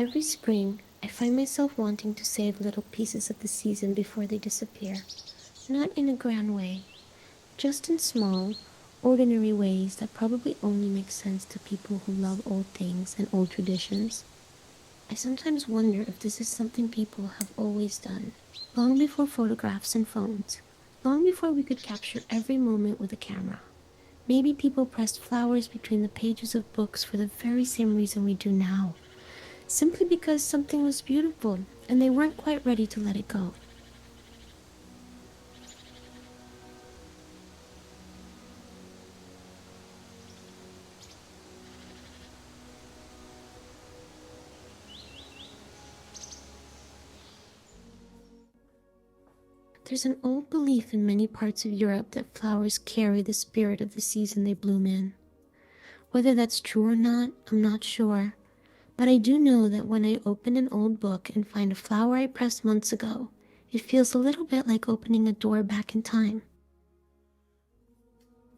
Every spring, I find myself wanting to save little pieces of the season before they disappear. Not in a grand way, just in small, ordinary ways that probably only make sense to people who love old things and old traditions. I sometimes wonder if this is something people have always done, long before photographs and phones, long before we could capture every moment with a camera. Maybe people pressed flowers between the pages of books for the very same reason we do now, simply because something was beautiful and they weren't quite ready to let it go. There's an old belief in many parts of Europe that flowers carry the spirit of the season they bloom in. Whether that's true or not, I'm not sure. But I do know that when I open an old book and find a flower I pressed months ago, it feels a little bit like opening a door back in time.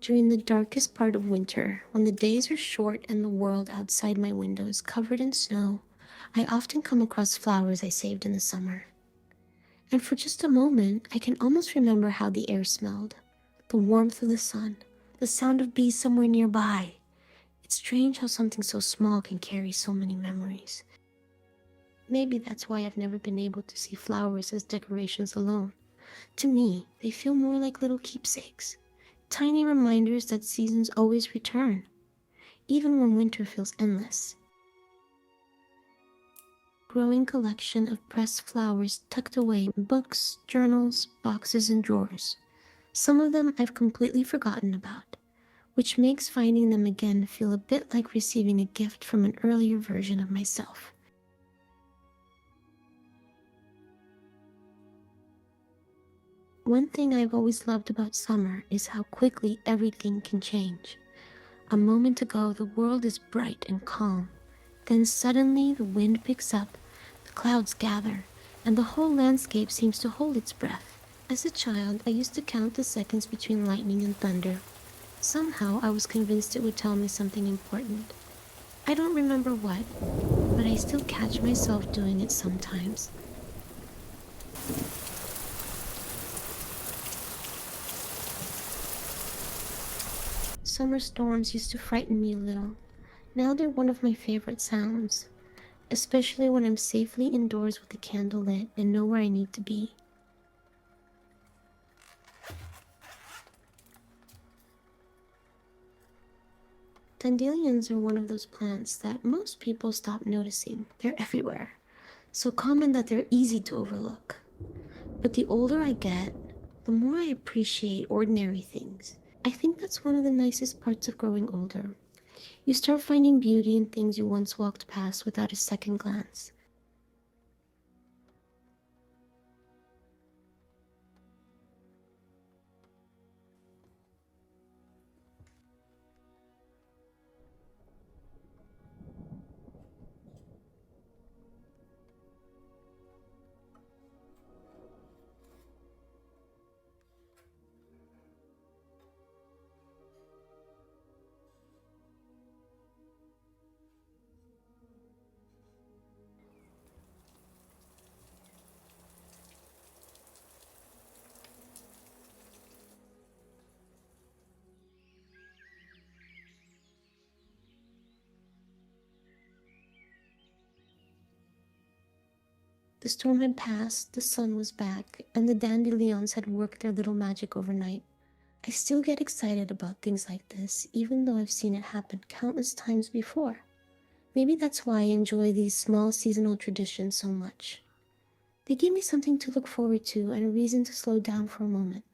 During the darkest part of winter, when the days are short and the world outside my window is covered in snow, I often come across flowers I saved in the summer. And for just a moment, I can almost remember how the air smelled, the warmth of the sun, the sound of bees somewhere nearby. It's strange how something so small can carry so many memories. Maybe that's why I've never been able to see flowers as decorations alone. To me, they feel more like little keepsakes, tiny reminders that seasons always return, even when winter feels endless. Growing collection of pressed flowers tucked away in books, journals, boxes, and drawers. Some of them I've completely forgotten about, which makes finding them again feel a bit like receiving a gift from an earlier version of myself. One thing I've always loved about summer is how quickly everything can change. A moment ago, the world is bright and calm. Then suddenly the wind picks up, the clouds gather, and the whole landscape seems to hold its breath. As a child, I used to count the seconds between lightning and thunder. Somehow, I was convinced it would tell me something important. I don't remember what, but I still catch myself doing it sometimes. Summer storms used to frighten me a little. Now they're one of my favorite sounds, especially when I'm safely indoors with the candle lit and know where I need to be. Dandelions are one of those plants that most people stop noticing. They're everywhere, so common that they're easy to overlook. But the older I get, the more I appreciate ordinary things. I think that's one of the nicest parts of growing older. You start finding beauty in things you once walked past without a second glance. The storm had passed, the sun was back, and the dandelions had worked their little magic overnight. I still get excited about things like this, even though I've seen it happen countless times before. Maybe that's why I enjoy these small seasonal traditions so much. They give me something to look forward to and a reason to slow down for a moment.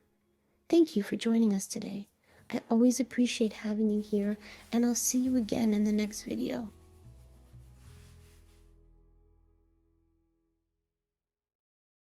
Thank you for joining us today. I always appreciate having you here, and I'll see you again in the next video.